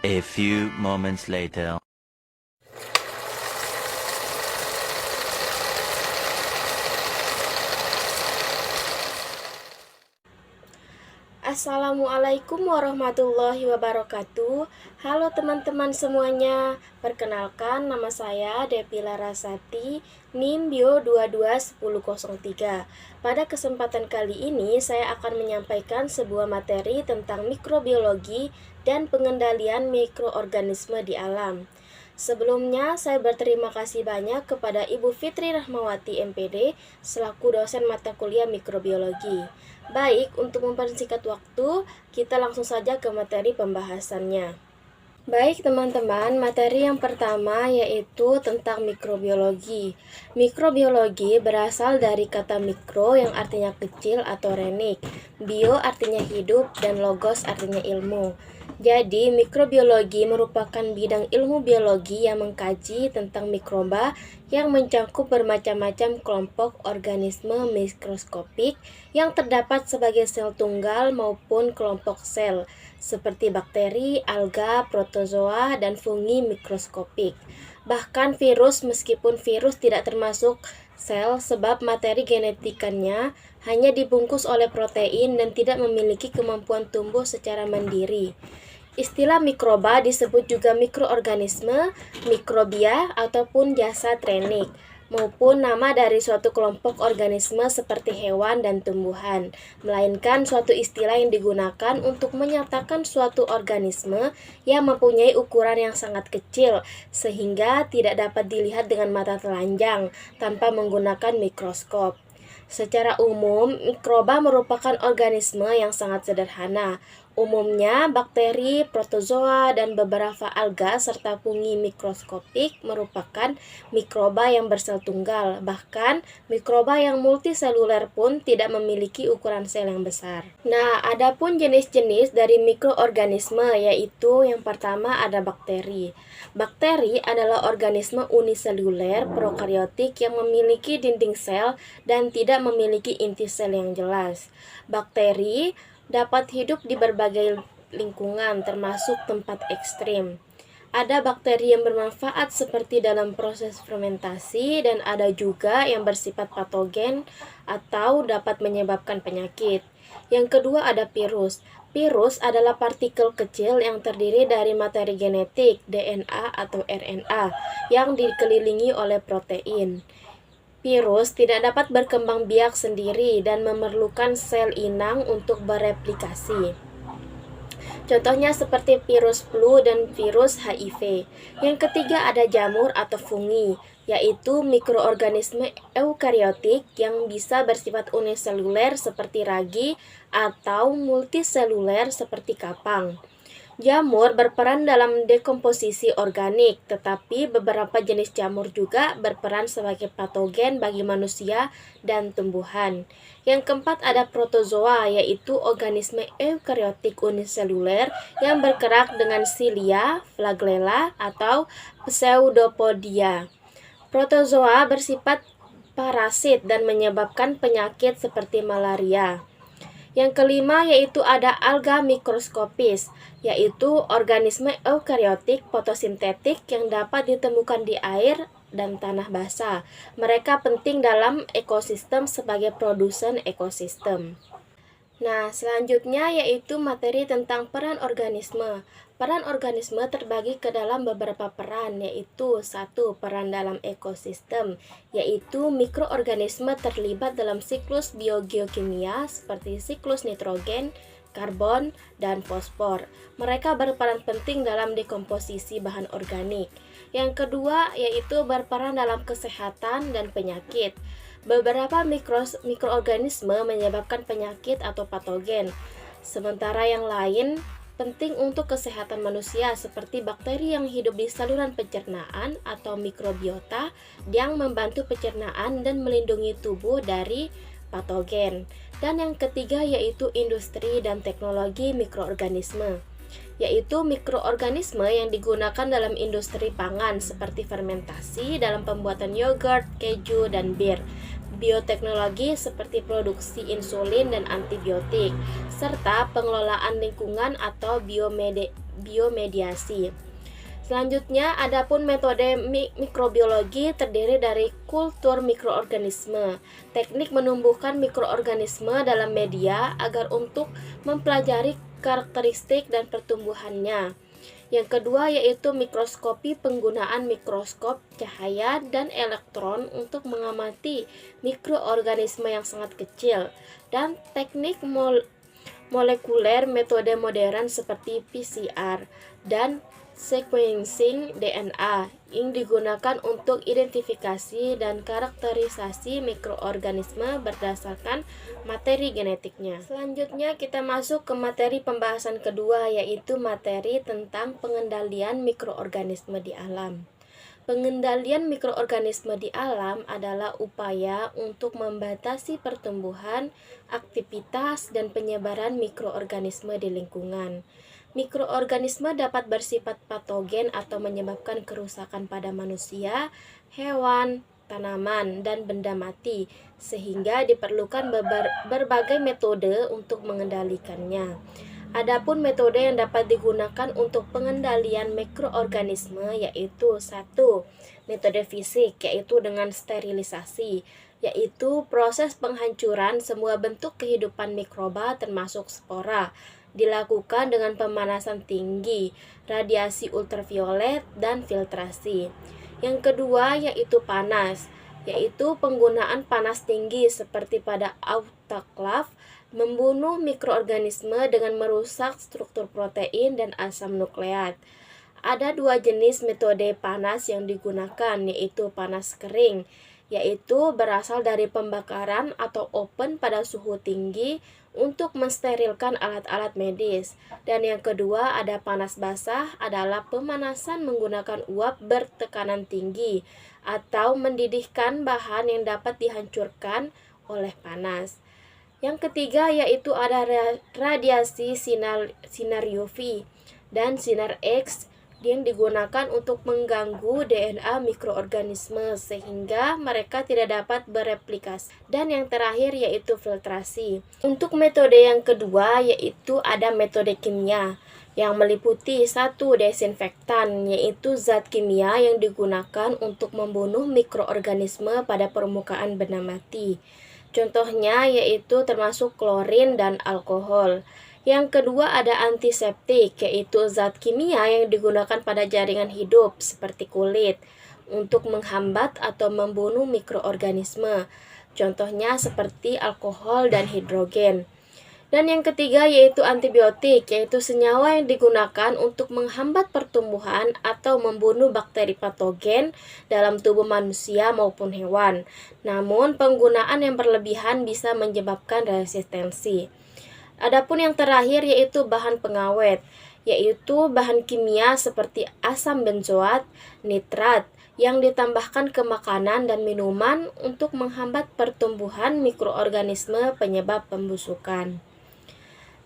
A few moments later. Assalamualaikum warahmatullahi wabarakatuh. Halo teman-teman semuanya. Perkenalkan, nama saya Depi Larasati, NIM Bio 221003. Pada kesempatan kali ini saya akan menyampaikan sebuah materi tentang mikrobiologi dan pengendalian mikroorganisme di alam. Sebelumnya, saya berterima kasih banyak kepada Ibu Fitri Rahmawati MPD selaku dosen mata kuliah mikrobiologi. Baik, untuk mempersingkat waktu, kita langsung saja ke materi pembahasannya. Baik teman-teman, materi yang pertama yaitu tentang mikrobiologi. Mikrobiologi berasal dari kata mikro yang artinya kecil atau renik, bio artinya hidup, dan logos artinya ilmu. Jadi, mikrobiologi merupakan bidang ilmu biologi yang mengkaji tentang mikroba yang mencakup bermacam-macam kelompok organisme mikroskopik yang terdapat sebagai sel tunggal maupun kelompok sel, seperti bakteri, alga, protozoa, dan fungi mikroskopik. Bahkan virus, meskipun virus tidak termasuk sel sebab materi genetikanya hanya dibungkus oleh protein dan tidak memiliki kemampuan tumbuh secara mandiri. Istilah mikroba disebut juga mikroorganisme, mikrobia, ataupun jasad renik, maupun nama dari suatu kelompok organisme seperti hewan dan tumbuhan, melainkan suatu istilah yang digunakan untuk menyatakan suatu organisme yang mempunyai ukuran yang sangat kecil, sehingga tidak dapat dilihat dengan mata telanjang tanpa menggunakan mikroskop. Secara umum, mikroba merupakan organisme yang sangat sederhana. Umumnya, bakteri, protozoa, dan beberapa alga serta fungi mikroskopik merupakan mikroba yang bersel tunggal. Bahkan, mikroba yang multiseluler pun tidak memiliki ukuran sel yang besar. Nah, ada pun jenis-jenis dari mikroorganisme, yaitu yang pertama ada bakteri. Bakteri adalah organisme uniseluler prokariotik yang memiliki dinding sel dan tidak memiliki inti sel yang jelas. Bakteri dapat hidup di berbagai lingkungan, termasuk tempat ekstrim. Ada bakteri yang bermanfaat seperti dalam proses fermentasi, dan ada juga yang bersifat patogen atau dapat menyebabkan penyakit. Yang kedua ada virus. Virus adalah partikel kecil yang terdiri dari materi genetik, DNA atau RNA, yang dikelilingi oleh protein. Virus tidak dapat berkembang biak sendiri dan memerlukan sel inang untuk bereplikasi. Contohnya seperti virus flu dan virus HIV. Yang ketiga ada jamur atau fungi, yaitu mikroorganisme eukariotik yang bisa bersifat uniseluler seperti ragi atau multiseluler seperti kapang. Jamur berperan dalam dekomposisi organik, tetapi beberapa jenis jamur juga berperan sebagai patogen bagi manusia dan tumbuhan. Yang keempat ada protozoa, yaitu organisme eukariotik uniseluler yang bergerak dengan silia, flagella, atau pseudopodia. Protozoa bersifat parasit dan menyebabkan penyakit seperti malaria. Yang kelima yaitu ada alga mikroskopis, yaitu organisme eukariotik fotosintetik yang dapat ditemukan di air dan tanah basah. Mereka penting dalam ekosistem sebagai produsen ekosistem. Nah, selanjutnya yaitu materi tentang peran organisme. Peran organisme terbagi ke dalam beberapa peran, yaitu satu, peran dalam ekosistem, yaitu mikroorganisme terlibat dalam siklus biogeokimia seperti siklus nitrogen, karbon, dan fosfor. Mereka berperan penting dalam dekomposisi bahan organik. Yang kedua yaitu berperan dalam kesehatan dan penyakit. Beberapa mikroorganisme menyebabkan penyakit atau patogen, sementara yang lain penting untuk kesehatan manusia seperti bakteri yang hidup di saluran pencernaan atau mikrobiota yang membantu pencernaan dan melindungi tubuh dari patogen. Dan yang ketiga yaitu industri dan teknologi mikroorganisme, yaitu mikroorganisme yang digunakan dalam industri pangan seperti fermentasi dalam pembuatan yogurt, keju, dan bir. Bioteknologi seperti produksi insulin dan antibiotik, serta pengelolaan lingkungan atau biomediasi. Selanjutnya, adapun metode mikrobiologi terdiri dari kultur mikroorganisme, teknik menumbuhkan mikroorganisme dalam media agar untuk mempelajari karakteristik dan pertumbuhannya. Yang kedua yaitu mikroskopi, penggunaan mikroskop cahaya dan elektron untuk mengamati mikroorganisme yang sangat kecil, dan teknik molekuler, metode modern seperti PCR dan sequencing DNA yang digunakan untuk identifikasi dan karakterisasi mikroorganisme berdasarkan materi genetiknya. Selanjutnya kita masuk ke materi pembahasan kedua, yaitu materi tentang pengendalian mikroorganisme di alam. Pengendalian mikroorganisme di alam adalah upaya untuk membatasi pertumbuhan, aktivitas, dan penyebaran mikroorganisme di lingkungan. Mikroorganisme dapat bersifat patogen atau menyebabkan kerusakan pada manusia, hewan, tanaman, dan benda mati, sehingga diperlukan berbagai metode untuk mengendalikannya. Adapun metode yang dapat digunakan untuk pengendalian mikroorganisme yaitu 1. Metode fisik, yaitu dengan sterilisasi, yaitu proses penghancuran semua bentuk kehidupan mikroba termasuk spora, dilakukan dengan pemanasan tinggi, radiasi ultraviolet, dan filtrasi. Yang kedua yaitu panas, yaitu penggunaan panas tinggi seperti pada autoklav, membunuh mikroorganisme dengan merusak struktur protein dan asam nukleat. Ada dua jenis metode panas yang digunakan, yaitu panas kering, yaitu berasal dari pembakaran atau oven pada suhu tinggi untuk mensterilkan alat-alat medis. Dan yang kedua ada panas basah, adalah pemanasan menggunakan uap bertekanan tinggi atau mendidihkan bahan yang dapat dihancurkan oleh panas. Yang ketiga yaitu ada radiasi sinar UV dan sinar X yang digunakan untuk mengganggu DNA mikroorganisme sehingga mereka tidak dapat bereplikasi. Dan yang terakhir yaitu filtrasi. Untuk metode yang kedua yaitu ada metode kimia yang meliputi 1. Desinfektan, yaitu zat kimia yang digunakan untuk membunuh mikroorganisme pada permukaan benda mati. Contohnya yaitu termasuk klorin dan alkohol. Yang kedua ada antiseptik, yaitu zat kimia yang digunakan pada jaringan hidup seperti kulit untuk menghambat atau membunuh mikroorganisme. Contohnya seperti alkohol dan hidrogen. Dan yang ketiga yaitu antibiotik, yaitu senyawa yang digunakan untuk menghambat pertumbuhan atau membunuh bakteri patogen dalam tubuh manusia maupun hewan. Namun penggunaan yang berlebihan bisa menyebabkan resistensi. Adapun yang terakhir yaitu bahan pengawet, yaitu bahan kimia seperti asam benzoat, nitrat, yang ditambahkan ke makanan dan minuman untuk menghambat pertumbuhan mikroorganisme penyebab pembusukan.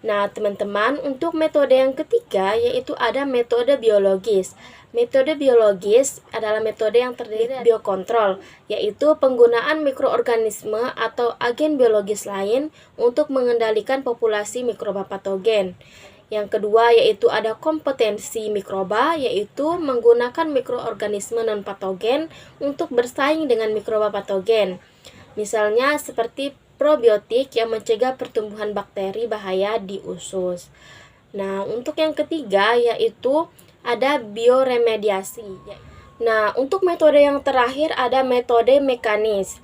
Nah, teman-teman, untuk metode yang ketiga yaitu ada metode biologis. Metode biologis adalah metode yang terdiri dari biokontrol, yaitu penggunaan mikroorganisme atau agen biologis lain untuk mengendalikan populasi mikroba patogen. Yang kedua yaitu ada kompetensi mikroba, yaitu menggunakan mikroorganisme non-patogen untuk bersaing dengan mikroba patogen. Misalnya seperti probiotik yang mencegah pertumbuhan bakteri bahaya di usus. Nah, untuk yang ketiga yaitu ada bioremediasi. Nah, untuk metode yang terakhir ada metode mekanis.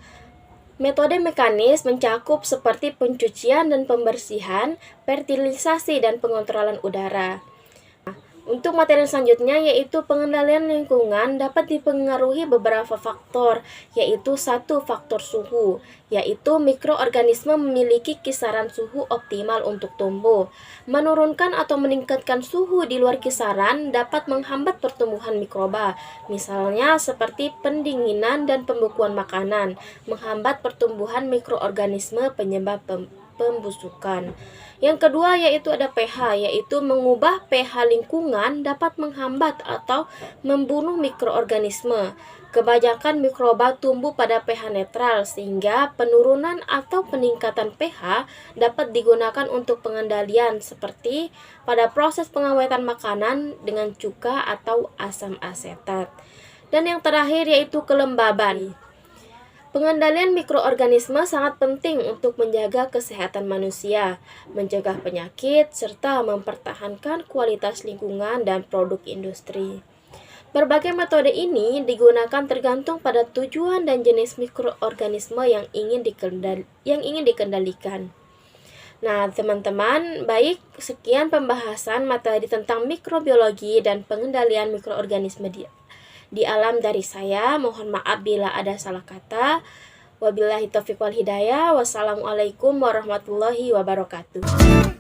Metode mekanis mencakup seperti pencucian dan pembersihan, fertilisasi dan pengontrolan udara. Untuk materi selanjutnya yaitu pengendalian lingkungan dapat dipengaruhi beberapa faktor, yaitu 1. Faktor suhu, yaitu mikroorganisme memiliki kisaran suhu optimal untuk tumbuh. Menurunkan atau meningkatkan suhu di luar kisaran dapat menghambat pertumbuhan mikroba, misalnya seperti pendinginan dan pembekuan makanan, menghambat pertumbuhan mikroorganisme penyebab pembusukan. Yang kedua yaitu ada pH, yaitu mengubah pH lingkungan dapat menghambat atau membunuh mikroorganisme Kebanyakan mikroba tumbuh pada pH netral sehingga penurunan atau peningkatan pH dapat digunakan untuk pengendalian seperti pada proses pengawetan makanan dengan cuka atau asam asetat. Dan yang terakhir yaitu kelembaban. Pengendalian mikroorganisme sangat penting untuk menjaga kesehatan manusia, mencegah penyakit, serta mempertahankan kualitas lingkungan dan produk industri. Berbagai metode ini digunakan tergantung pada tujuan dan jenis mikroorganisme yang ingin dikendalikan. Nah, teman-teman, baik sekian pembahasan materi tentang mikrobiologi dan pengendalian mikroorganisme di alam dari saya. Mohon maaf bila ada salah kata. Wabillahi taufiq wal hidayah. Wassalamualaikum warahmatullahi wabarakatuh.